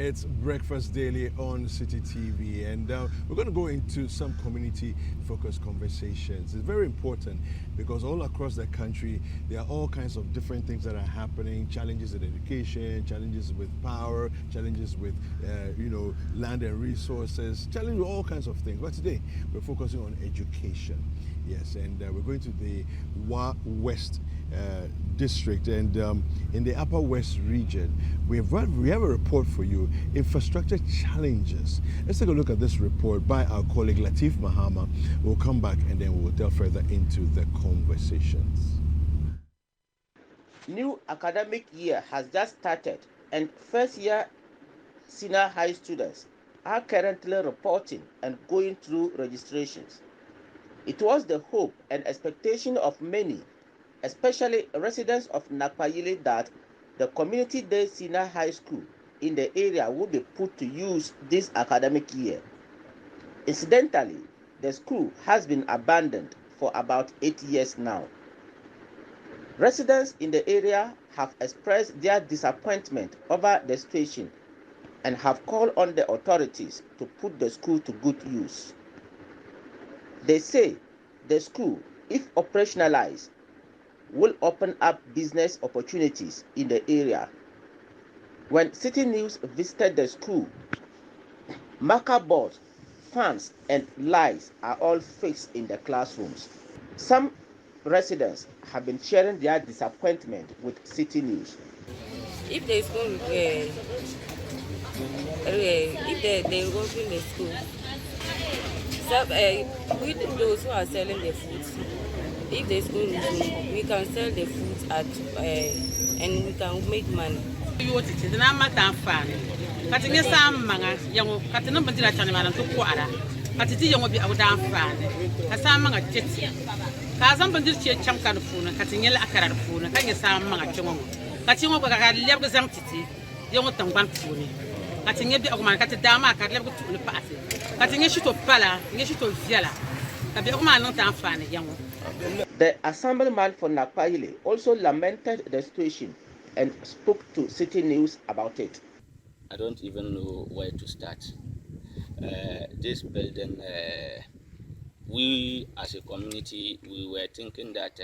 It's Breakfast Daily on Citi TV, and we're going to go into some community-focused conversations. It's very important because all across the country, there are all kinds of different things that are happening, challenges in education, challenges with power, challenges with, land and resources, challenges with all kinds of things. But today, we're focusing on education. Yes, and we're going to the West district, and in the Upper West region, we have a report for you: infrastructure challenges. Let's take a look at this report by our colleague Latif Mahama. We'll come back and then we'll delve further into the conversations. New academic year has just started, and first-year senior high students are currently reporting and going through registrations. It was the hope and expectation of many, especially residents of Nakpayili, that the Community Day Senior High School in the area would be put to use this academic year. Incidentally, the school has been abandoned for about 8 years now. Residents in the area have expressed their disappointment over the situation and have called on the authorities to put the school to good use. They say the school, if operationalized, will open up business opportunities in the area. When Citi News visited the school, marker boards, fans, and lights are all fixed in the classrooms. Some residents have been sharing their disappointment with Citi News. If the school, if they open the school, with those who are selling the food, if the school is open, we can sell the food at and we can make money. The assemblyman for Nakpayili also lamented the situation and spoke to Citi News about it. I don't even know where to start. This building, we as a community, we were thinking that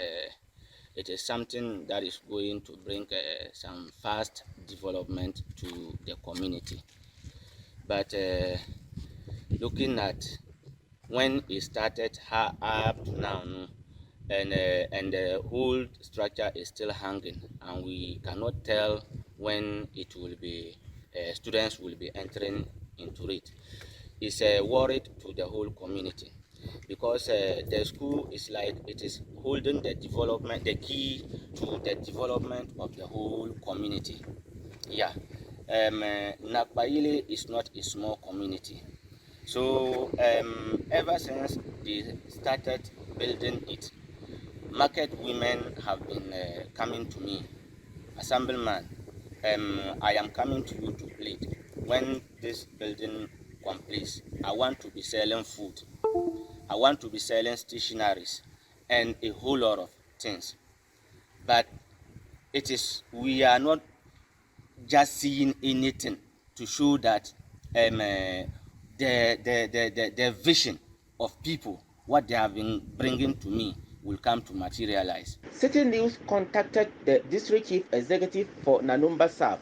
it is something that is going to bring some fast development to the community. But looking at when it started up to now, and the whole structure is still hanging, and we cannot tell when it will be students will be entering into it. It's a worry to the whole community, because the school is like it is holding the development, the key to the development of the whole community. Yeah, Nakpayili is not a small community, so ever since they started building it, market women have been coming to me, assemblyman. I am coming to you to plead. When this building completes, I want to be selling food, I want to be selling stationaries, and a whole lot of things. But we are not just seeing anything to show that the vision of people, what they have been bringing to me, will come to materialize. Citi News contacted the district chief executive for Nanumba South,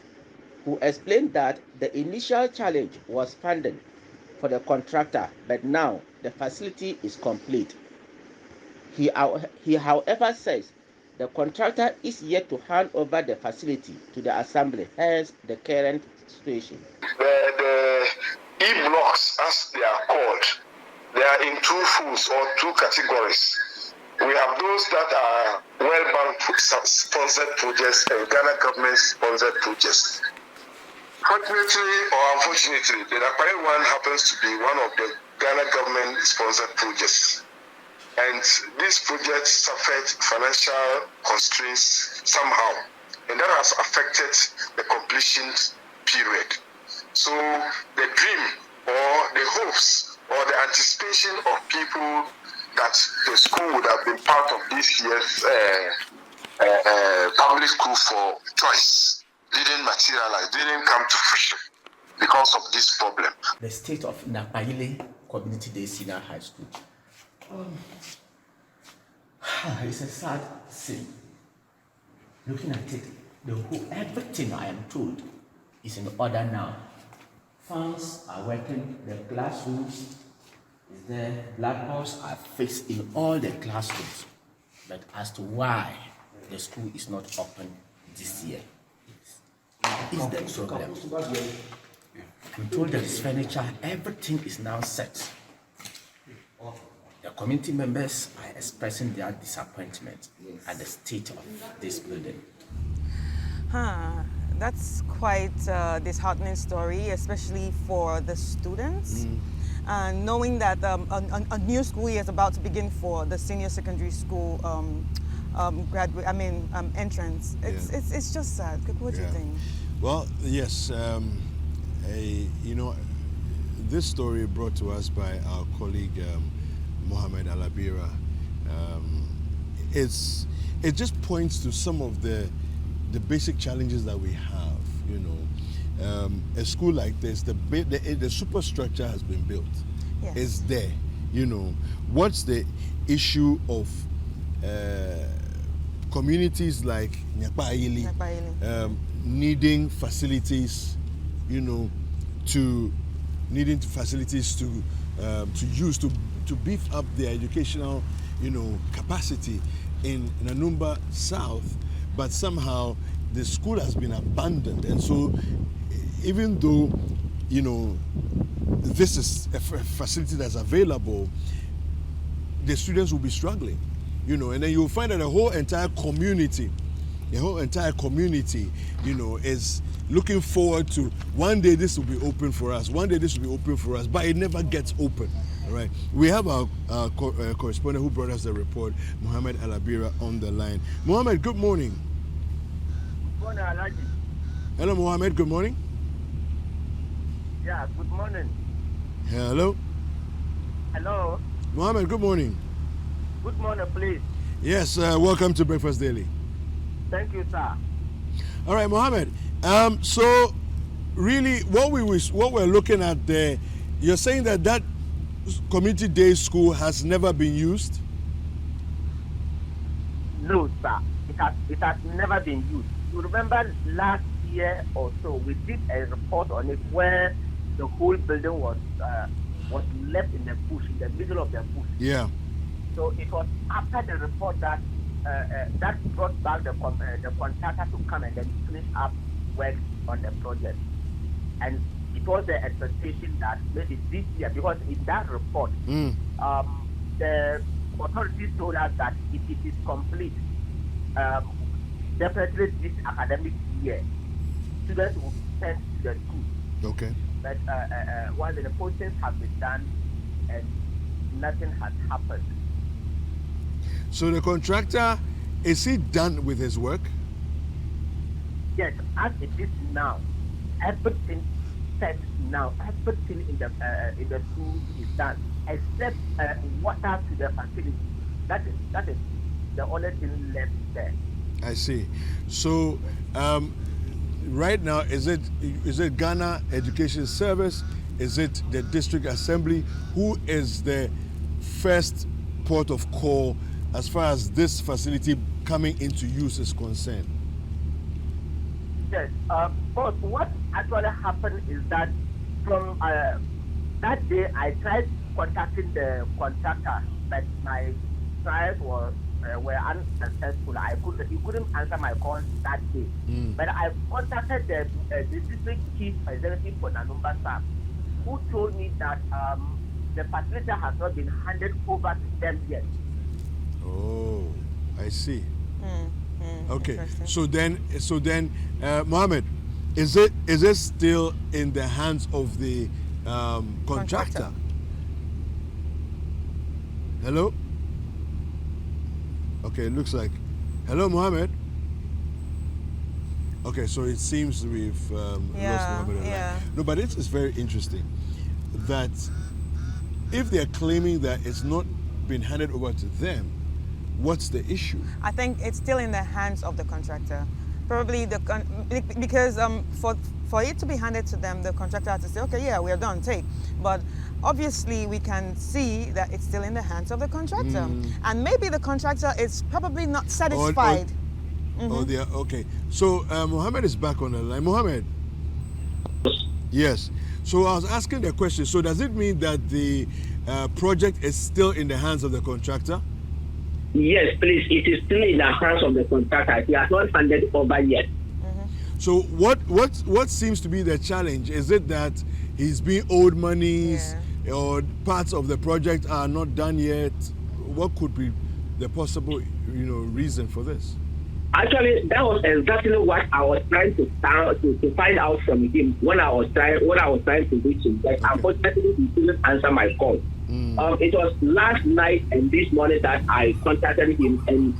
who explained that the initial challenge was funding for the contractor, but now the facility is complete. He however says the contractor is yet to hand over the facility to the assembly, hence the current situation. The E-blocks, as they are called, they are in two foods or two categories. We have those that are World Bank sponsored projects and Ghana government sponsored projects. Fortunately or unfortunately, the Nakpayili one happens to be one of the Ghana government sponsored projects. And this project suffered financial constraints somehow, and that has affected the completion period. So the dream or the hopes or the anticipation of people that the school would have been part of this year's public school for choice didn't materialize, didn't come to fruition. because of this problem. The state of Nakpayili Community Day Senior High School. It's a sad scene. Looking at it, everything I am told is in order now. Fans are working, the classrooms is there, blackboards are fixed in all the classrooms. But as to why the school is not open this year is the problem. I'm told there is furniture, everything is now set. The community members are expressing their disappointment at the state of this building. That's quite a disheartening story, especially for the students. And knowing that a new school year is about to begin for the senior secondary school entrance. It's just sad. What do you think? Well, yes, this story brought to us by our colleague Mohammed Alabira. It just points to some of the basic challenges that we have. A school like this, the superstructure has been built. Yes. It's there. What's the issue of communities like Nakpayili needing facilities, to use to beef up their educational, capacity in Nanumba South, but somehow the school has been abandoned, and so even though this is a facility that's available, the students will be struggling, and then you'll find that the whole entire community, is looking forward to one day this will be open for us, but it never gets open. All right. We have our correspondent who brought us the report, Mohammed Alabira, on the line. Mohammed, good morning. Good morning, Alaji. Hello, Mohammed, good morning. Yeah, good morning. Hello. Hello. Mohammed, good morning. Good morning, please. Yes, welcome to Breakfast Daily. Thank you, sir. All right, Mohammed. So, really, what we're looking at there, you're saying that community day school has never been used? No, sir. It has never been used. You remember last year or so, we did a report on it where the whole building was left in the bush, in the middle of the bush. Yeah. So it was after the report that brought back the contractor to come and then finish up work on the project. And it was the expectation that maybe this year, because in that report, the authorities told us that if it is complete, definitely this academic year, students will be sent to the school. Okay. But while the postings have been done and nothing has happened. So the contractor, is he done with his work? Yes, as it is now, everything set now, everything in the school is done, except water to the facility. That is the only thing left there. I see. So right now, is it Ghana Education Service? Is it the District Assembly? Who is the first port of call as far as this facility coming into use is concerned? Yes. But what actually happened is that from that day I tried contacting the contractor, but my tries were unsuccessful. He couldn't answer my call that day. But I contacted the district chief executive for Nanumba South, who told me that the facility has not been handed over to them yet. Oh, I see. Okay. So then, Mohammed, is it still in the hands of the contractor? Hello? Okay, it looks like. Hello, Mohammed? Okay, so it seems we've lost Mohammed. Yeah. No, but it's very interesting that if they're claiming that it's not been handed over to them, what's the issue? I think it's still in the hands of the contractor. Probably because For it to be handed to them, the contractor has to say, okay, yeah, we're done, take. But obviously we can see that it's still in the hands of the contractor. And maybe the contractor is probably not satisfied. Oh, they are, okay. So Mohammed is back on the line. Mohammed. Yes. So I was asking the question. So does it mean that the project is still in the hands of the contractor? Yes, please. It is still in the hands of the contractor. He has not handed over yet. So what seems to be the challenge? Is it that he's being owed monies, or parts of the project are not done yet? What could be the possible, reason for this? Actually, that was exactly what I was trying to find out from him when I was trying to reach him. But unfortunately, he didn't answer my call. It was last night and this morning that I contacted him, and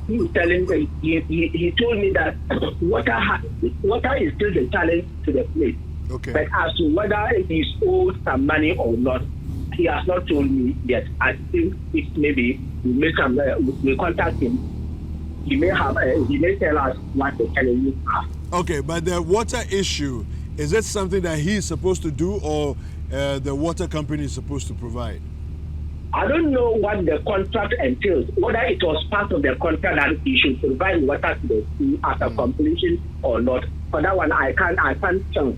he was telling me, he told me that water is still the challenge to the place. Okay. But as to whether he's owed some money or not, he has not told me yet. I think if maybe we contact him, he may tell us what the challenges are. Okay, but the water issue, is it something that he is supposed to do, or the water company is supposed to provide? I don't know what the contract entails, whether it was part of the contract that he should provide water to the school after completion or not. For that one, I can't tell.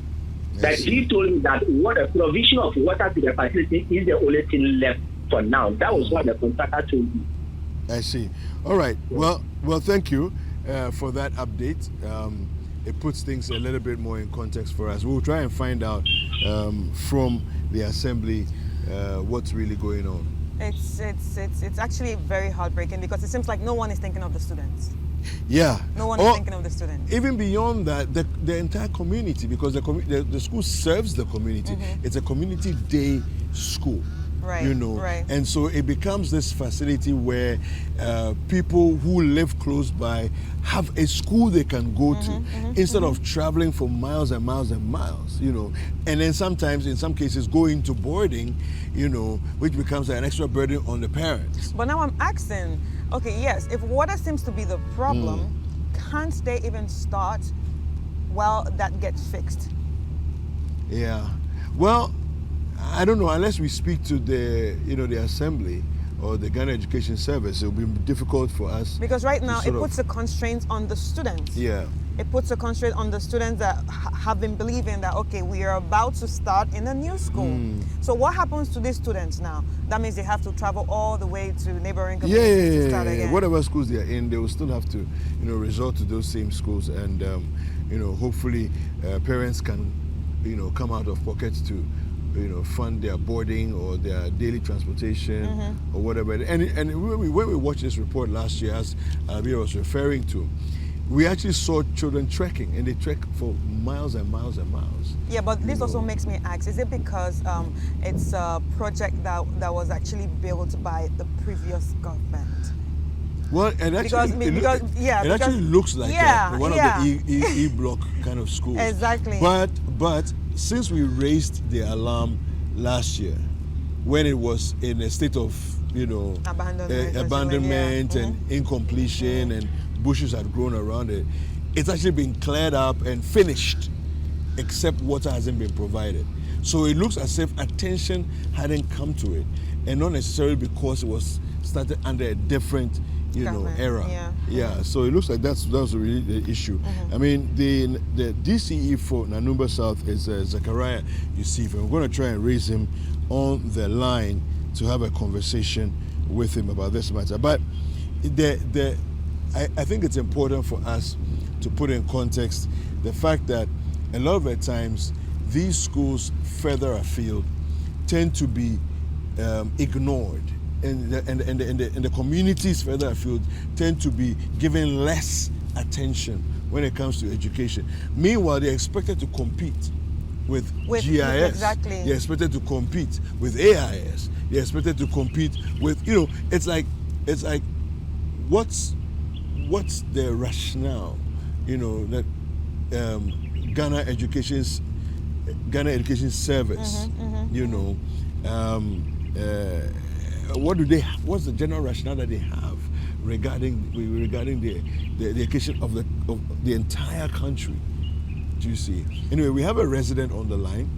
But he told me that what a provision of water to the facility is the only thing left for now. That was what the contractor told me. I see. All right. Well, thank you for that update. It puts things a little bit more in context for us. We'll try and find out from the assembly what's really going on. It's actually very heartbreaking, because it seems like no one is thinking of the students. Yeah. No one is thinking of the students. Even beyond that, the entire community, because the school serves the community. It's a community day school. Right, right. And so it becomes this facility where people who live close by have a school they can go to instead of traveling for miles and miles and miles, and then sometimes, in some cases, go into boarding, which becomes an extra burden on the parents. But now I'm asking, okay, yes, if water seems to be the problem, can't they even start while that gets fixed? Yeah. Well, I don't know, unless we speak to the assembly or the Ghana Education Service, it will be difficult for us. Because right now it puts a constraint on the students. Yeah. It puts a constraint on the students that have been believing that, okay, we are about to start in a new school. So what happens to these students now? That means they have to travel all the way to neighboring communities to start again. Whatever schools they are in, they will still have to, resort to those same schools, and hopefully parents can, come out of pocket to fund their boarding or their daily transportation or whatever. And when we watched this report last year, as Abia was referring to, we actually saw children trekking, and they trek for miles and miles and miles. Yeah, but this also makes me ask, is it because it's a project that was actually built by the previous government? Well, and actually, it actually looks like one of the E-block kind of schools. Exactly. But since we raised the alarm last year, when it was in a state of abandonment and incompletion, and bushes had grown around it, it's actually been cleared up and finished, except water hasn't been provided. So it looks as if attention hadn't come to it, and not necessarily because it was started under a different era. Yeah. So it looks like that's really the issue. I mean, the DCE for Nanumba South is Zachariah Yusuf, and we're going to try and raise him on the line to have a conversation with him about this matter. But I think it's important for us to put in context the fact that a lot of the times these schools further afield tend to be ignored, and the communities further afield tend to be given less attention when it comes to education. Meanwhile, they're expected to compete with GIS. Exactly. They're expected to compete with AIS. They're expected to compete with, it's like what's the rationale, that Ghana Education Service, what's the general rationale that they have regarding the education of the entire country? do see. Anyway, we have a resident on the line.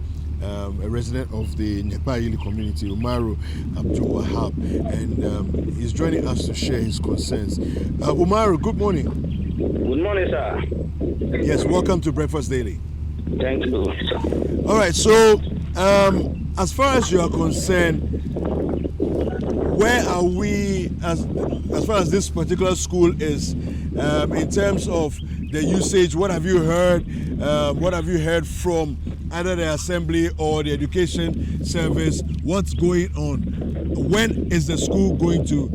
A resident of the Nakpayili community, Umaru Abdul Wahab, and he's joining us to share his concerns. Umaru, good morning. Good morning, sir. Yes, welcome to Breakfast Daily. Thank you, sir. All right, so as far as you are concerned, where are we as far as this particular school is in terms of the usage? What have you heard? What have you heard from either the assembly or the education service? What's going on? When is the school going to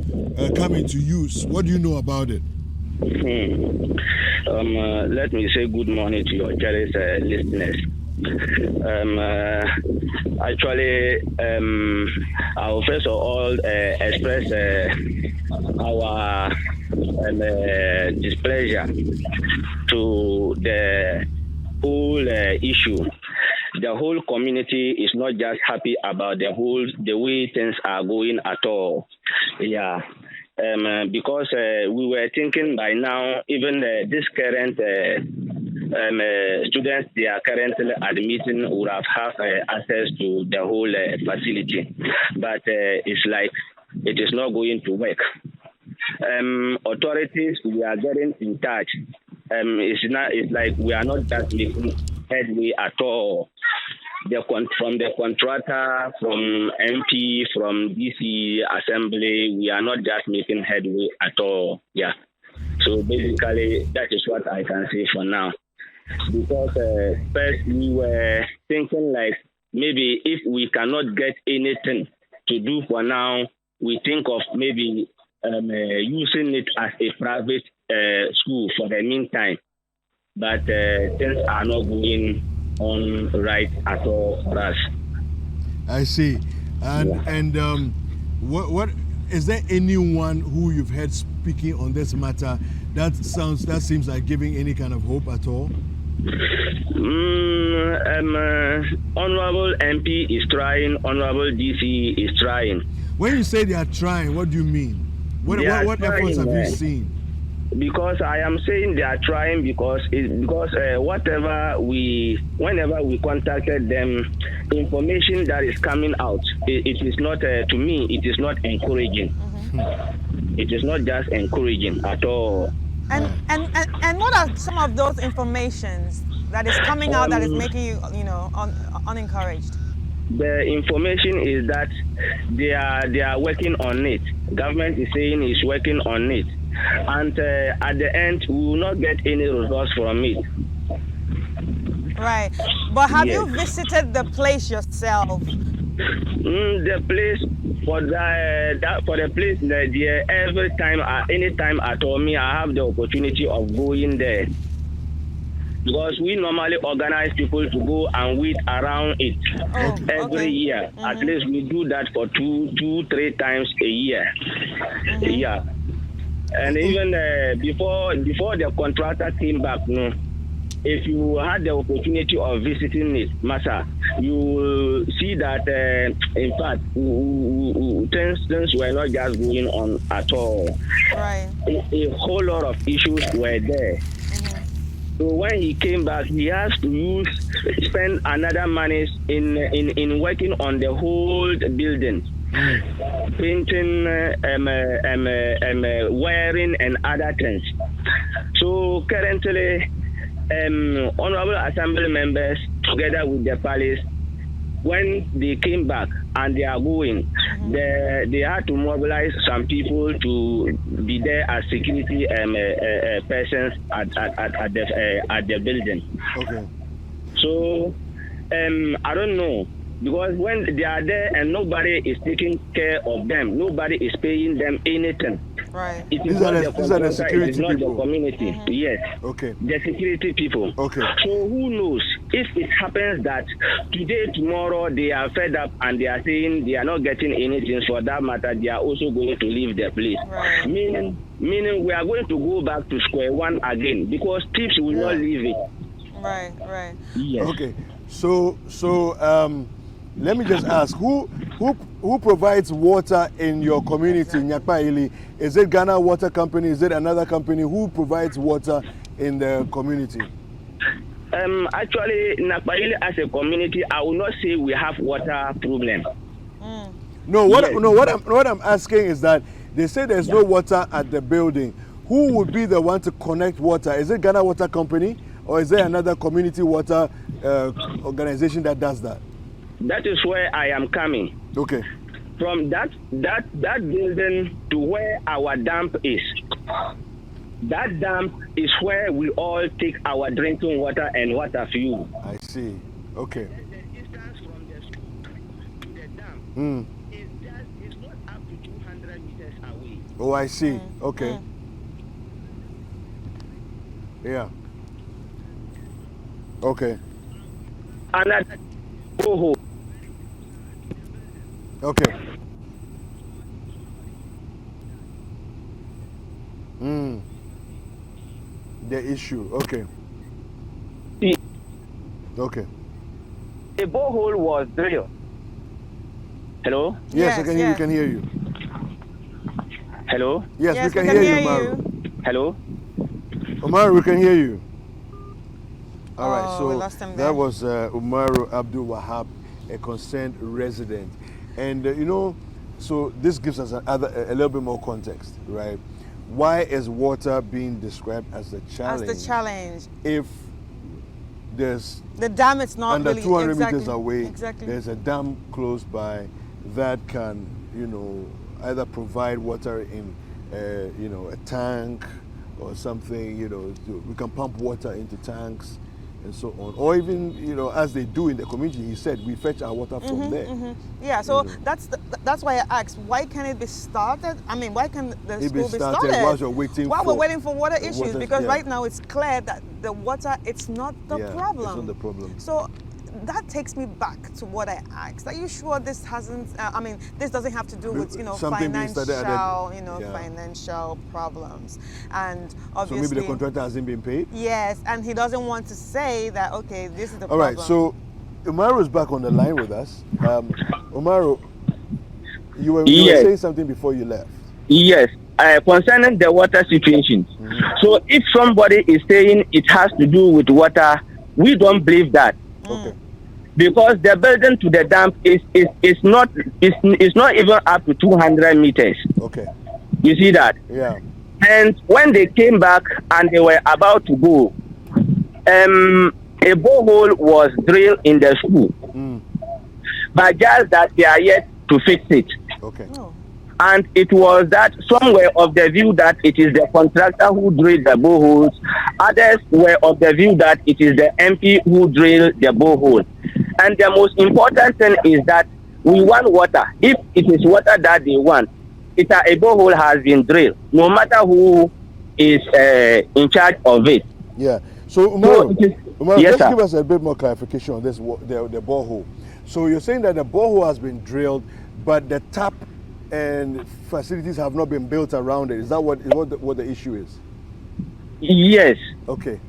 come into use? What do you know about it? Let me say good morning to your cherished listeners. Actually, I will first of all express our displeasure to the whole issue. The whole community is not just happy about the way things are going at all. Yeah. Because we were thinking by now, even this current students they are currently admitting would have access to the whole facility. But it's like it is not going to work. Authorities, we are getting in touch. It's like we are not just making headway at all. From the contractor, from MP, from DC Assembly, we are not just making headway at all. Yeah. So basically, that is what I can say for now. Because first we were thinking like maybe if we cannot get anything to do for now, we think of maybe using it as a private school for the meantime. But things are not going on right at all for us. I see. And what is there anyone who you've heard speaking on this matter that seems like giving any kind of hope at all? Honorable MP is trying, Honorable DC is trying. When you say they are trying, what do you mean? What efforts have you seen? Because I am saying they are trying because whenever we contacted them, information that is coming out, it is not to me. It is not encouraging. Mm-hmm. It is not just encouraging at all. And what are some of those informations that is coming out that is making you unencouraged? The information is that they are working on it. Government is saying it's working on it. And at the end, we will not get any results from it. Right. But have you visited the place yourself? The place, for the place, every time, any time at all, I have the opportunity of going there. Because we normally organize people to go and wait around it every year. Mm-hmm. At least we do that for 2-3 times a year. Mm-hmm. Yeah. And even before the contractor came back, if you had the opportunity of visiting it, Masa, you will see that, in fact, things were not just going on at all. Right. A whole lot of issues were there. Mm-hmm. So when he came back, he has to spend another money in working on the whole building. Painting, wiring, and other things. So currently, honorable assembly members, together with the palace, when they came back and they are going, they had to mobilize some people to be there as security persons at the building. Okay. So I don't know. Because when they are there and nobody is taking care of them, nobody is paying them anything. Right. It is These not are the the security it is not people. the community. Mm-hmm. Yes. Okay. The security people. Okay. So who knows if it happens that today, tomorrow they are fed up and they are saying they are not getting anything. For that matter, they are also going to leave the place. Right. Meaning we are going to go back to square one again because thieves will not leave it. Right. Right. Yes. Okay. So let me just ask, who provides water in your community, in Nakpayili? Is it Ghana Water Company? Is it another company? Who provides water in the community? Actually, Nakpayili as a community, I will not say we have water problem. No, what I'm asking is that they say there's no water at the building. Who would be the one to connect water? Is it Ghana Water Company, or is there another community water organization that does that? That is where I am coming. Okay. From that building to where our dump is. That dump is where we all take our drinking water and water fuel. I see. Okay. The distance from the school to the dump is not up to 200 meters away. Oh, I see. Okay. Yeah. Okay. Another borehole. Okay. The issue. Okay. Okay. A borehole was drilled. Hello? Yes, Yes, we yes. can hear you. Hello? Yes, Yes, we can hear you, Umaru. Hello? Umaru, we can hear you. All right, Oh, we so lost him that there. was Umaru Abdul Wahab, a concerned resident. And, so this gives us a little bit more context, right? Why is water being described as the challenge? As the challenge. If there's The dam is not under really 200 exactly, meters away, Exactly. there's a dam close by that can, either provide water in, a tank or something, we can pump water into tanks and so on. Or even, as they do in the community, he said, we fetch our water from there. Yeah, so that's why I asked, why can't it be started? I mean, why can the It school be be started started whilst you're waiting while for we're waiting for water issues? water, Because yeah. right now it's clear that the water, it's not the problem. It's not the problem. So that takes me back to what I asked. Are you sure this hasn't? This doesn't have to do with Something being started at the- financial problems, and So obviously maybe the contractor hasn't been paid? yes, and he doesn't want to say that. Okay, this is the All problem. right, so Umaru is back on the line with us. Umaru, you were Yes. saying something before you left. Yes, concerning the water situation. So if somebody is saying it has to do with water, we don't believe that. Okay. Because the building to the dump is not even up to 200 meters. Okay. You see that? Yeah. And when they came back and they were about to go, a borehole was drilled in the school, but just that they are yet to fix it. Okay. Oh. And it was that some were of the view that it is the contractor who drilled the boreholes. Others were of the view that it is the MP who drilled the borehole. And the most important thing is that we want water. If it is water that they want, a borehole has been drilled, no matter who is in charge of it. Yeah. So Umaru, Yes, just sir. give us a bit more clarification on this, the borehole. So you're saying that the borehole has been drilled, but the tap and facilities have not been built around it. Is that what the issue is? Yes. Okay.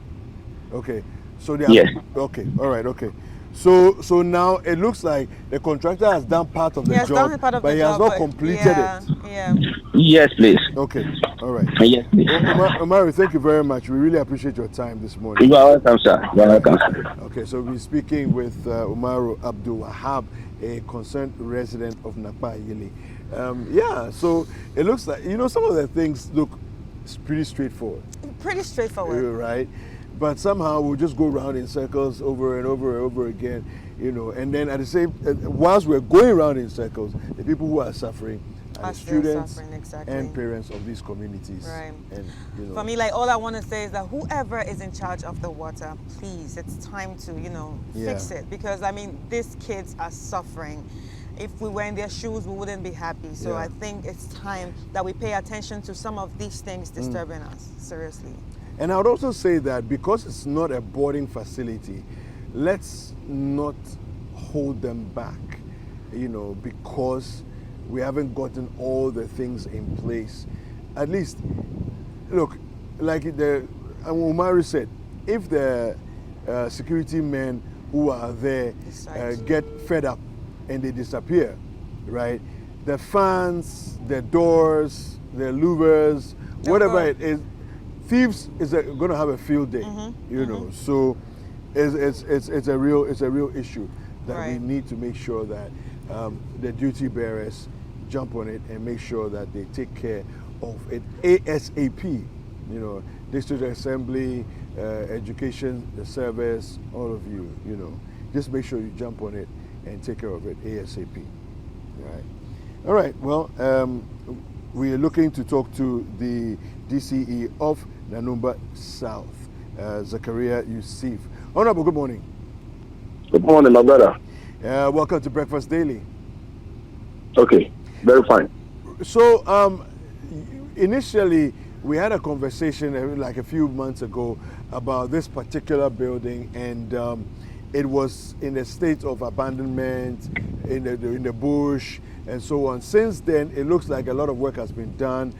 So they Yes. Okay. All right. Okay. So now it looks like the contractor has done part of the Yes, job, done part of but the he has job, not but completed yeah, it. Yeah. Yes, please. Okay. All right. Yes, please. Umaru, thank you very much. We really appreciate your time this morning. You are welcome, sir. You are welcome. Okay, so we're speaking with Umaru Abdul Wahab, a concerned resident of Nakpayili. So it looks like, some of the things look pretty straightforward. Pretty straightforward. Right? But somehow we'll just go around in circles over and over and over again, and then at the same, whilst we're going around in circles, the people who are suffering are Are the still students suffering, exactly. and parents of these communities. Right. And, For me, like, all I want to say is that whoever is in charge of the water, please, it's time to, fix it. Because, these kids are suffering. If we were in their shoes, we wouldn't be happy. So Yeah. I think it's time that we pay attention to some of these things disturbing us, seriously. And I would also say that because it's not a boarding facility, let's not hold them back, because we haven't gotten all the things in place. At least, look, like Umaru said, if the security men who are there get fed up and they disappear, right? The fans, the doors, the louvers, whatever it is, thieves is going to have a field day, So it's a real issue that we Right. need to make sure that the duty bearers jump on it and make sure that they take care of it ASAP. You know, district assembly, education, the service, all of you. You know, just make sure you jump on it and take care of it ASAP. Right. All right. Well, we are looking to talk to the DCE of Nanumba South, Zakaria Yusuf. Honorable, good morning. Good morning, my brother. Welcome to Breakfast Daily. Okay, very fine. So, initially, we had a conversation like a few months ago about this particular building, and it was in a state of abandonment, in the bush, and so on. Since then, it looks like a lot of work has been done,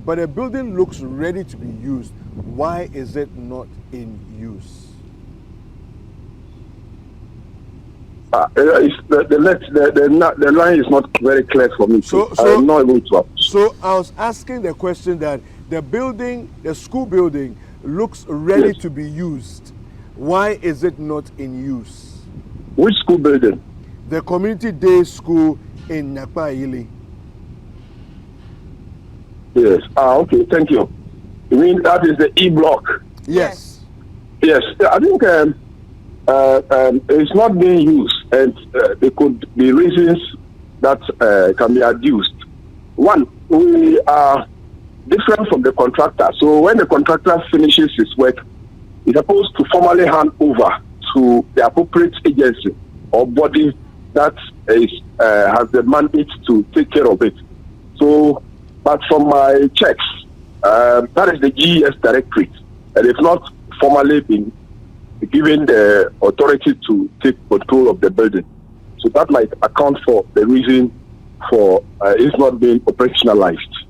but the building looks ready to be used. Why is it not in use? The line is not very clear for me. So I'm not able to. So I was asking the question that the building, the school building, looks ready to be used. Why is it not in use? Which school building? The community day school in Nakpayili. Yes. Okay. Thank you. You mean that is the E block? Yes. Yes. I think it's not being used, and there could be reasons that can be adduced. One, we are different from the contractor. So when the contractor finishes his work, he's supposed to formally hand over to the appropriate agency or body that has the mandate to take care of it. So, but from my checks, that is the GES directorate, and it's not formally been given the authority to take control of the building. So that might account for the reason for it's not being operationalized.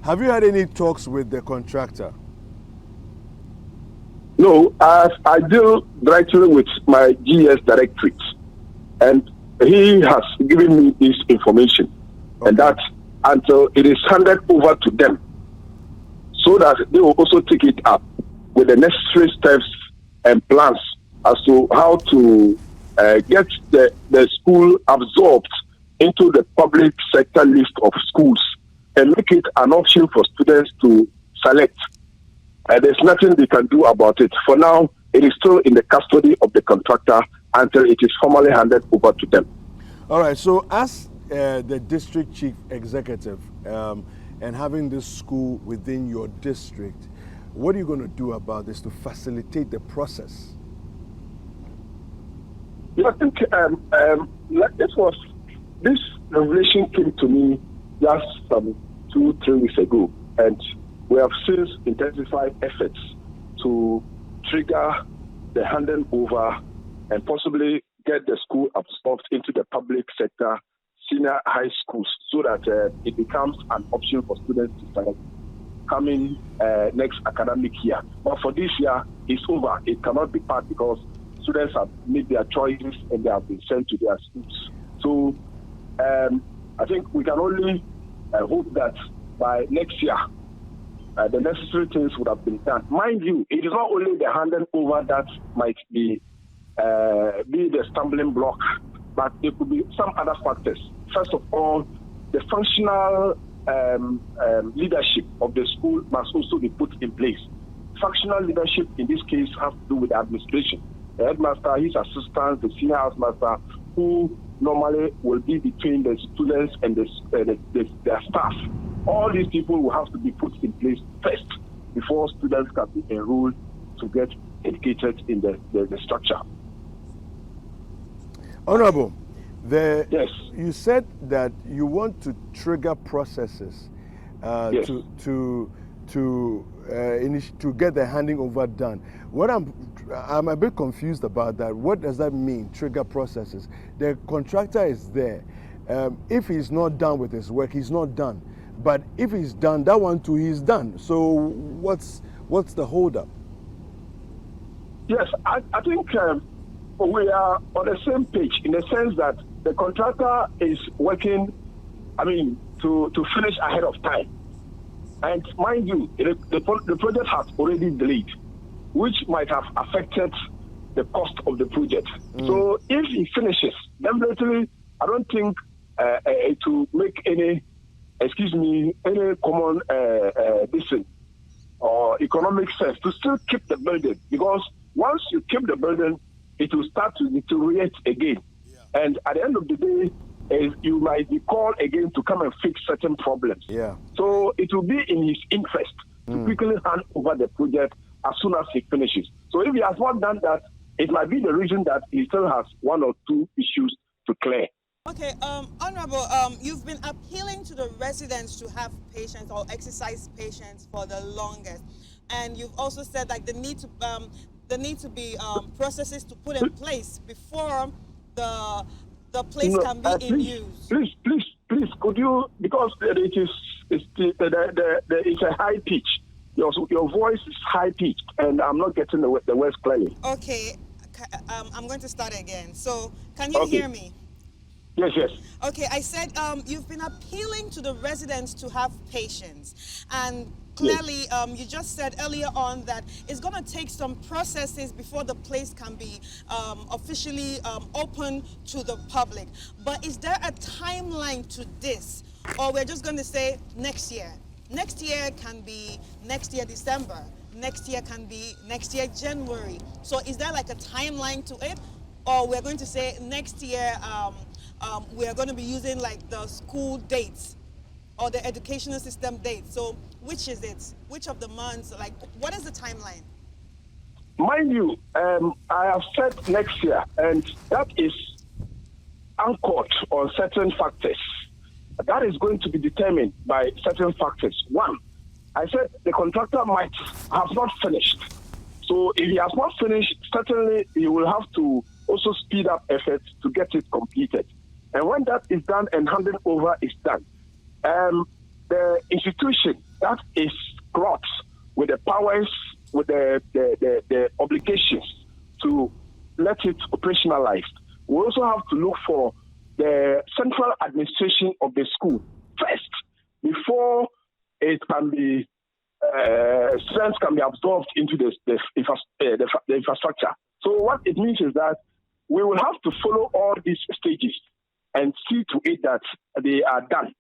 Have you had any talks with the contractor? No, I deal directly with my GS directorate, and he has given me this information, and that until it is handed over to them, so that they will also take it up with the necessary steps and plans as to how to get the school absorbed into the public sector list of schools and make it an option for students to select. There's nothing they can do about it. For now, it is still in the custody of the contractor until it is formally handed over to them. All right, so as the district chief executive and having this school within your district, what are you going to do about this to facilitate the process? Yeah, I think this revelation came to me just 2-3 weeks ago, and we have since intensified efforts to trigger the handing over and possibly get the school absorbed into the public sector senior high schools so that it becomes an option for students to select coming next academic year. But for this year, it's over. It cannot be part because students have made their choices and they have been sent to their schools. So I think we can only hope that by next year, the necessary things would have been done. Mind you, it is not only the handing over that might be the stumbling block, but there could be some other factors. First of all, the functional leadership of the school must also be put in place. Functional leadership in this case has to do with the administration. The headmaster, his assistant, the senior housemaster, who normally will be between the students and their staff. All these people will have to be put in place first before students can be enrolled to get educated in the structure. Honorable, yes. You said that you want to trigger processes yes. to get the handing over done. What I'm a bit confused about that. What does that mean, trigger processes? The contractor is there. If he's not done with his work, he's not done. But if he's done, that one too, he's done. So what's the holdup? Yes, I think we are on the same page in the sense that the contractor is working, to finish ahead of time. And mind you, the project has already delayed, which might have affected the cost of the project. So if he finishes, definitely, I don't think to make any common decision or economic sense to still keep the building, because once you keep the building, it will start to deteriorate again. Yeah. And at the end of the day, you might be called again to come and fix certain problems. Yeah. So it will be in his interest to quickly hand over the project as soon as he finishes. So if he has not done that, it might be the reason that he still has one or two issues to clear. Okay, Honorable, you've been appealing to the residents to have patience or exercise patience for the longest, and you've also said like there need to be processes to put in place before the place can be in use. Please, could you, because it's a high pitch. Your voice is high pitched, and I'm not getting the words clearly. Okay, I'm going to start again. So, can you hear me? Yes. Okay, I said you've been appealing to the residents to have patience, and clearly you just said earlier on that it's going to take some processes before the place can be officially open to the public. But is there a timeline to this, or we're just going to say next year? Next year can be next year December. Next year can be next year January. So is there like a timeline to it, or we're going to say next year we're going to be using like the school dates or the educational system dates? So which is it? Which of the months? Like, what is the timeline? Mind you, I have said next year, and that is anchored on certain factors. That is going to be determined by certain factors. One, I said the contractor might have not finished. So if he has not finished, certainly he will have to also speed up efforts to get it completed. And when that is done and handed over is done, the institution that is brought with the powers, with the obligations to let it operationalize, we also have to look for the central administration of the school first before it can be strength can be absorbed into the infrastructure. So what it means is that we will have to follow all these stages and see to it that they are done.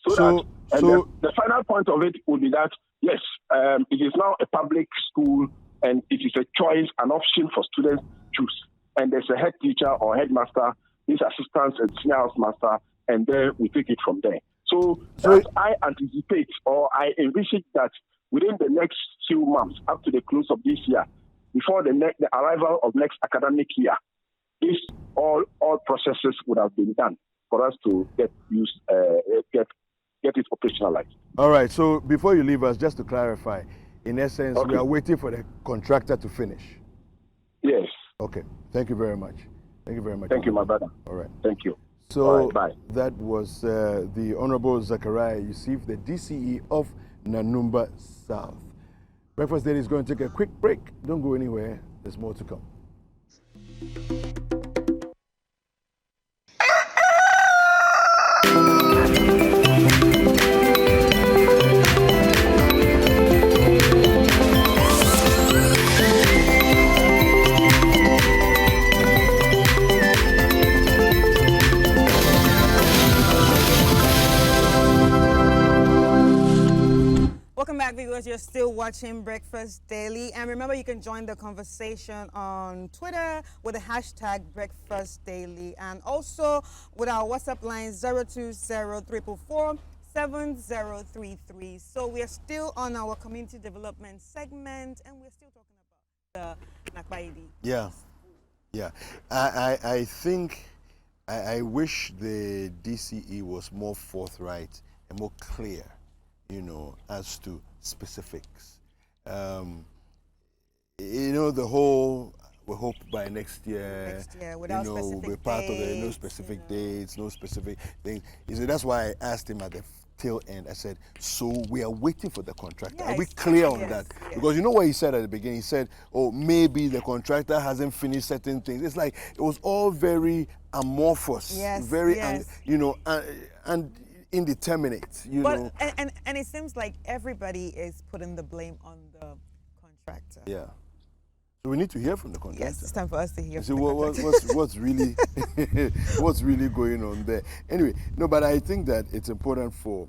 So the final point of it would be that, yes, it is now a public school and it is a choice, an option for students to choose. And there's a head teacher or headmaster, his assistants and senior house master, and then we take it from there. So I anticipate or I envisage that within the next few months, up to the close of this year, before the arrival of next academic year, this all processes would have been done for us to get it operationalized. All right. So before you leave us, just to clarify, in essence, we are waiting for the contractor to finish. Yes. Okay. Thank you very much. Thank you very much. Thank you, my brother. All right. Thank you. So bye. That was the Honorable Zachariah Yusuf, the DCE of Nanumba South. Breakfast Daily is going to take a quick break. Don't go anywhere. There's more to come. Welcome back, viewers. You're still watching Breakfast Daily. And remember, you can join the conversation on Twitter with the hashtag Breakfast Daily. And also with our WhatsApp line 020-344-7033. So we are still on our community development segment, and we're still talking about the Nakpayili. Yeah. I think I wish the DCE was more forthright and more clear, as to specifics. The whole, we hope by next year without we'll be part of the no specific dates, no specific things. That's why I asked him at the tail end. I said, so we are waiting for the contractor. Are we clear on that? Yes. Because you know what he said at the beginning? He said, oh, maybe the contractor hasn't finished certain things. It's like, it was all very amorphous, and indeterminate, know. And it seems like everybody is putting the blame on the contractor. Yeah. So we need to hear from the contractor. Yes, it's time for us to hear. So what's really what's really going on there? Anyway, no, but I think that it's important for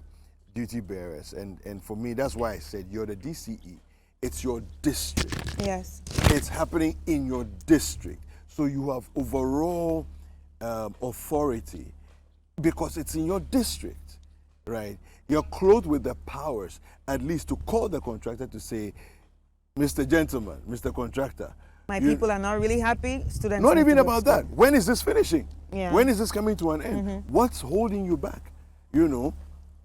duty bearers, and for me, that's why I said you're the DCE. It's your district. Yes. It's happening in your district, so you have overall authority because it's in your district, right? You're clothed with the powers, at least to call the contractor to say, Mr. Gentleman, Mr. Contractor. My people are not really happy. Students. Not need even to go about to school. that. When is this finishing? Yeah. When is this coming to an end? What's holding you back? You know,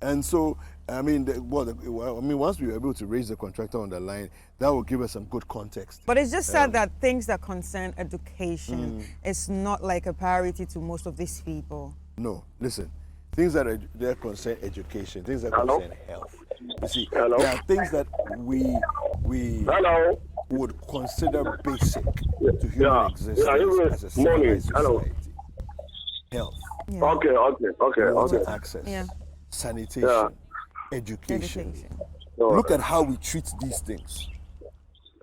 and so I mean, once we were able to raise the contractor on the line, that will give us some good context. But it's just sad that things that concern education is not like a priority to most of these people. No, listen. Things that concern education, things that Hello? concern health. You see, Hello? there are things that we Hello? would consider basic to human existence as a Morning. civilized Hello. society. Health, Yeah. Okay. water access, Yeah. sanitation, Yeah. education. All Look right. at how we treat these things.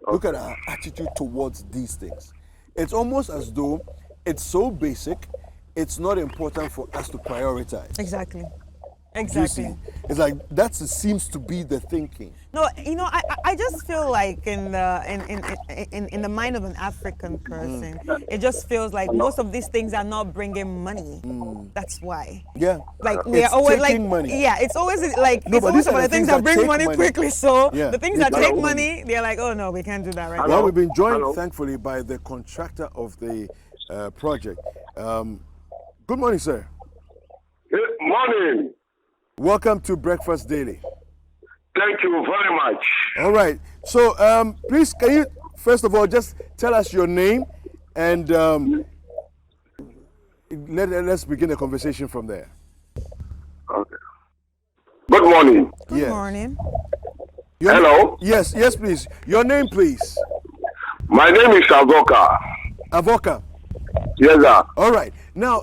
Look at our attitude towards these things. It's almost as though it's so basic, it's not important for us to prioritize. Exactly. You Exactly. see, it's like that seems to be the thinking. No, you know, I just feel like in the mind of an African person, it just feels like most of these things are not bringing money. That's why. Yeah, Like we it's are always like, taking money. yeah, it's always like No, it's but always these are about the the things things that that bring take money money. quickly. So Yeah. the things They that take take money. money, they're like, oh no, we can't do that right Well, now. we've been joined, Hello. thankfully, by the contractor of the project. Good morning, sir. Good morning. Welcome to Breakfast Daily. Thank you very much. All right. So, please, can you first of all just tell us your name and let's begin the conversation from there. Okay. Good morning. Good Yes. morning. Your Hello. Yes, please. Your name, please. My name is Avoka. Avoka. Yes, sir. All right. Now,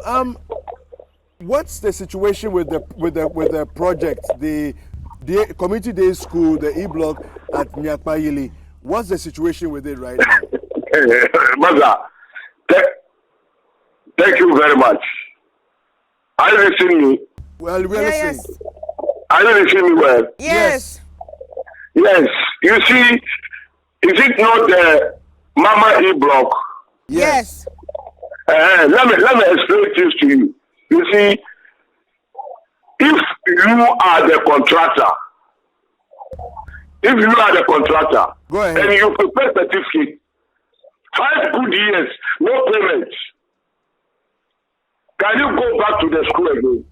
what's the situation with the project, the community day school, the e-block at Nakpayili? What's the situation with it right now? Mother, thank you very much. Are you listening me? Well, we're listening. Yes. Are you listening me well? Yes. Yes. You see, is it not the Mama E-block? Yes. Let me explain this to you. You see, if you are the contractor, Go ahead. and you prepare certificate, 5 good years, no payments, can you go back to the school again?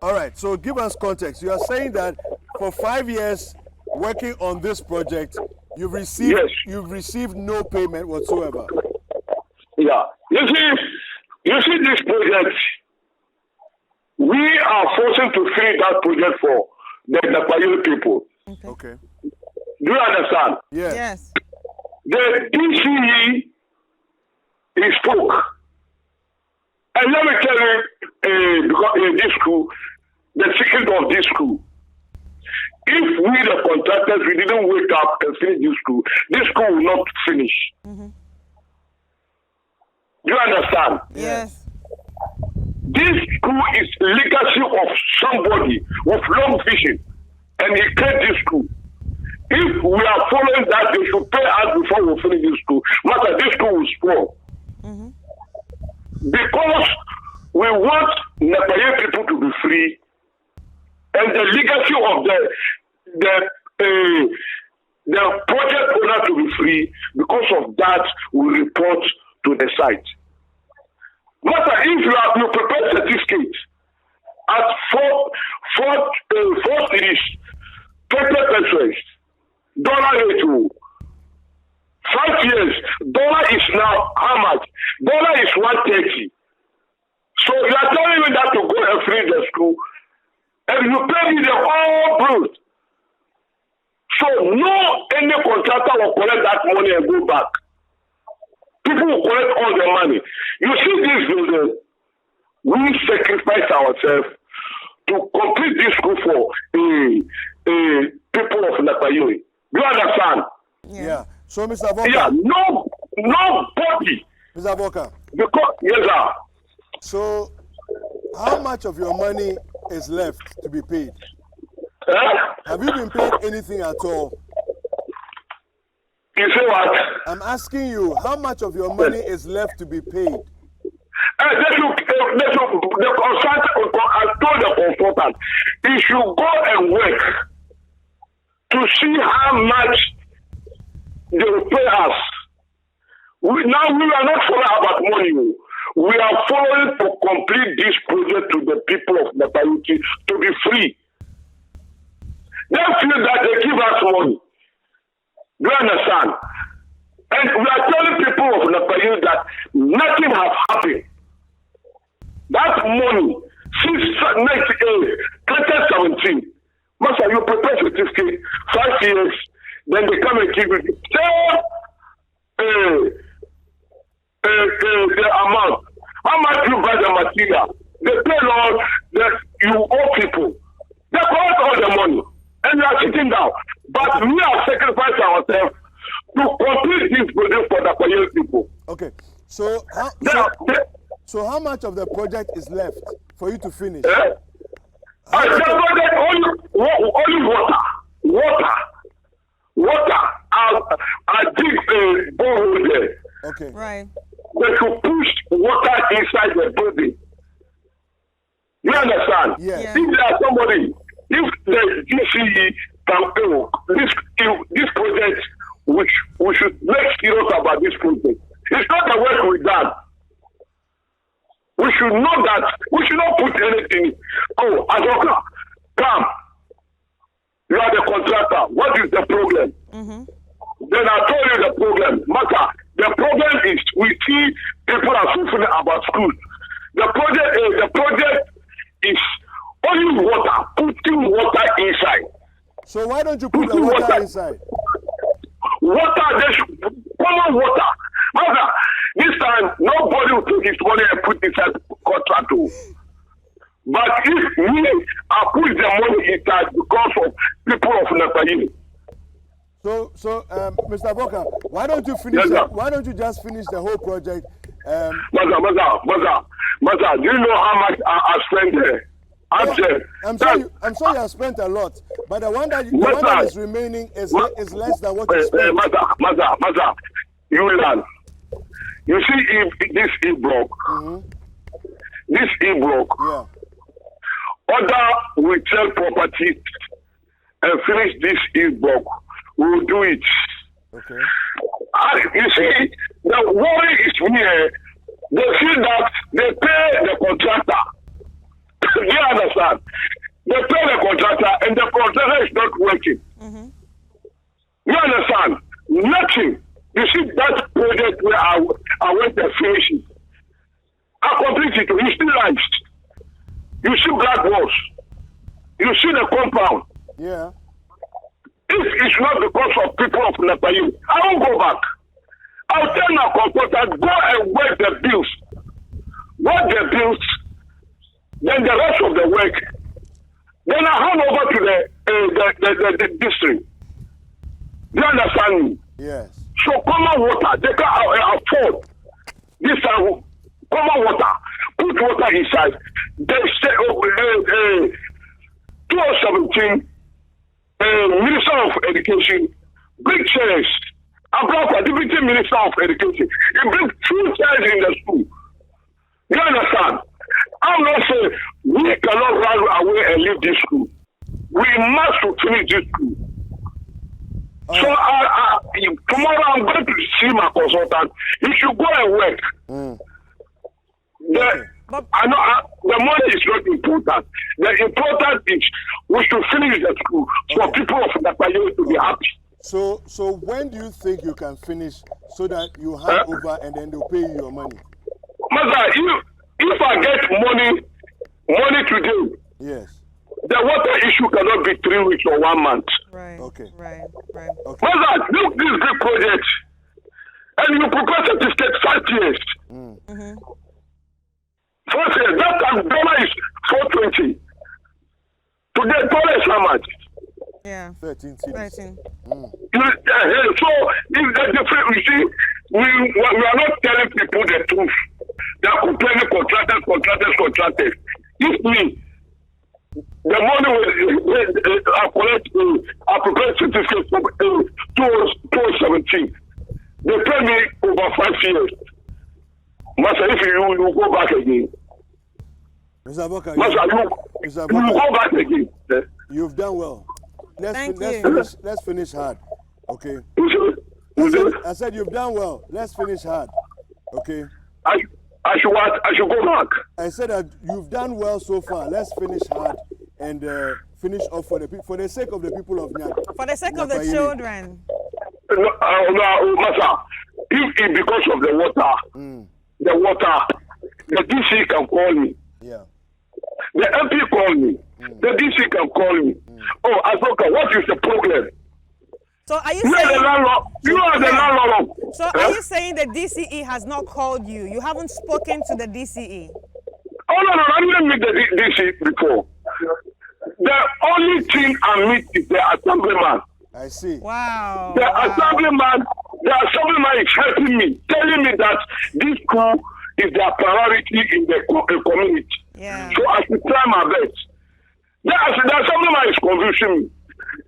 All right. So give us context. You are saying that for 5 years working on this project, you've received no payment whatsoever. Yeah. You see this project, we are forcing to finish that project for the Nakpayili people. Okay. Do you understand? Yeah. Yes. The DCE he spoke. And let me tell you, because in this school, the secret of this school, if we the contractors, we didn't wake up and finish this school will not finish. Do you understand? Yes. This school is legacy of somebody with long vision, and he created this school. If we are following that, they should pay us before we finish this school. Matter, this school will spoil. Because we want Nakpayili people to be free, and the legacy of the project owner to be free. Because of that, we report to the site. Matter, if you prepare certificate at fourth is 20%, dollar rate 5 years, dollar is now how much? Dollar is 130. So you are telling me that to go and finish the school, and you pay me the whole brute. So no any contractor will collect that money and go back. People will collect all their money. You see this building, we sacrifice ourselves to complete this school for people of Nakpayili. Do you understand? Yeah. So, Mr. Avoka. Yeah, nobody. Mr. Avoka. Because, yes, sir. So, how much of your money is left to be paid? Have you been paid anything at all? You say what? I'm asking you, how much of your money is left to be paid? The consultant, I told the consultant, he should go and work to see how much they will pay us. We are not following about money. We are following to complete this project to the people of Nakpayili to be free. They feel that they give us money. Do you understand? And we are telling people of Nakpayili that nothing has happened. That money, since 2017, Master, you prepare certificate 5 years, then they come and give you the amount. How much you buy the material? They pay all that you owe people. They collect all the money, and you are sitting down. But we have sacrificed ourselves to complete this project for the Nakpayili people. Okay, so how much of the project is left for you to finish? Only water. I dig a borehole there. Okay. Right. They should push water inside the building. You understand? Yes. If there are somebody, if the GCE can go, this project, which we should make serious about this project. It's not the work we done. We should know that we should not put anything. Oh, Azoka, come. You are the contractor. What is the problem? Mm-hmm. Then I told you the problem. Matter. The problem is we see people are suffering about school. The project is only water, putting water inside. So why don't you put the water inside? They should common water. Matter. This time nobody will take his money and put inside contract. But if me, I put the money inside because of people of Nakpayili. So, Mr. Boka, why don't you finish? Yes, why don't you just finish the whole project? Maza, do you know how much I spent there? I'm sure you have spent a lot, but the one that is remaining is less than what you spent. Maza, you learn. You see, if this e-block, yeah. Other will sell property and finish this e-block. We will do it. Okay. You see, the worry is here. They feel that they pay the contractor. You understand? They pay the contractor and the contractor is not working. Mm-hmm. You understand? Nothing. You see that project where I went to finish it. I completed it. You see lights. You see black walls. You see the compound. Yeah. If it's not because of people of Nakpayili, I won't go back. I'll tell my contractor, go and work the bills. Work the bills, then the rest of the work. Then I hand over to the district. Do you understand me? Yes. So common water, they can afford this common water. Put water inside. They say 2017, Minister of Education, big chairs. About the Deputy Minister of Education, he brings 2 chairs in the school. You understand? I'm not saying we cannot run away and leave this school. We must finish this school. So tomorrow I'm going to see my consultant. He should go and work. I know the money is not important. The important is we should finish the school for people of Nakpayili to be happy. So when do you think you can finish so that you hand over and then they'll pay you your money? Mother, if I get money today, yes, the water issue cannot be 3 weeks or 1 month. Right. Okay. Right. Okay. Mother, look this big project, and you prepare certificate 5 years. Mm-hmm. 4 years. That time dollar is 420. Today dollar is how much? Yeah. Yeah. 13 cities. 13. So if the difference, you see, we are not telling people the truth. They are complaining contractors. If me, the money I prepared certificate from 2017. They pay me over 5 years. Master, if you go back again. Mr. Avoka, Master, you go back again. You've done well. Let's finish hard. Okay. I said you've done well. Let's finish hard. Okay. I should go back. I said that you've done well so far. Let's finish hard and finish off for the sake of the people of Nyak. For the sake of the children. No, Master, if it because of the water, the DC can call me. Yeah. The MP call me. The DC can call me. Oh, Avoka, what is the problem? So are you You saying are the landlord. You are the landlord. So are you saying the DCE has not called you? You haven't spoken to the DCE? Oh no, I didn't meet the DC before. The only thing I meet is the assemblyman. I see. Wow. The assemblyman is helping me, telling me that this school is their priority in the community. Yeah. So I should try my best. The assemblyman is confusing me.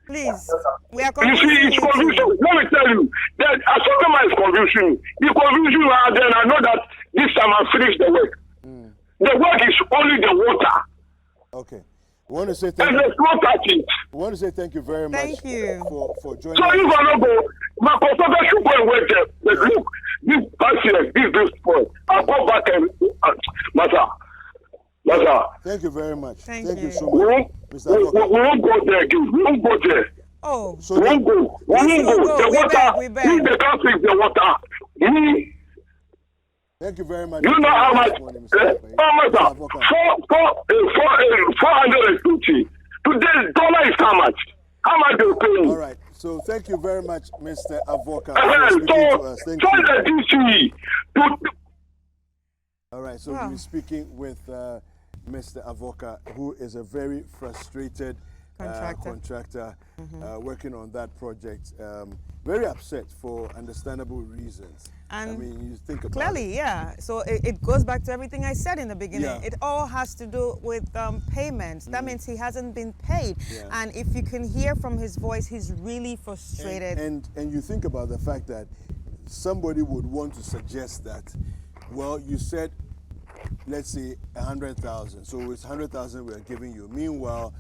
Please. We are You see, it's confusing. Let me tell you, the assemblyman is confusing me. He confusing me, and then I know that this time I finish the work. The work is only the water. Okay. I want to say thank you very much for joining So us. if I don't go, my consultant should go and wait there. But look, this past year, this point, I'll go back and Master. Thank you very much. Thank you so We much. won't go there again. We won't go there. Oh. So we won't go. We won't go. The water, if they can't fix the water, thank you very much. You know how much? Master, 450. Today's dollar is how much? How much do you pay? All right. So thank you very much, Mr. Avoka. All right. So we'll be speaking with Mr. Avoka, who is a very frustrated contractor working on that project. Very upset for understandable reasons. And I mean, you think about clearly, yeah. So it goes back to everything I said in the beginning. Yeah. It all has to do with payments. That means he hasn't been paid. Yeah. And if you can hear from his voice, he's really frustrated. And you think about the fact that somebody would want to suggest that, well, you said, let's say 100,000. So it's 100,000 we're giving you. Meanwhile,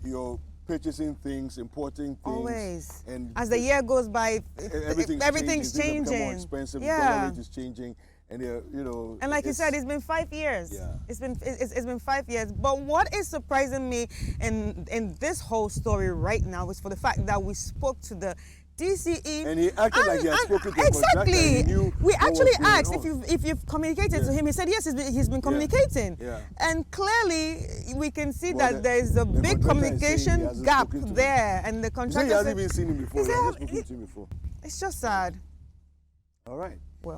you're purchasing things, importing things. Always. And as the year goes by, everything's changing. Things become more expensive. Yeah. The dollar rate is changing, and And like you said, it's been 5 years. Yeah. It's been 5 years. But what is surprising me in this whole story right now is for the fact that we spoke to the DCE, and he acted like he had spoken to exactly. We actually asked if you've communicated to him. He said yes, he's been communicating. Yeah. And clearly we can see that there is a big communication gap there, and the contractor he hasn't even seen him before. He hasn't spoken to him before. It's just sad. All right.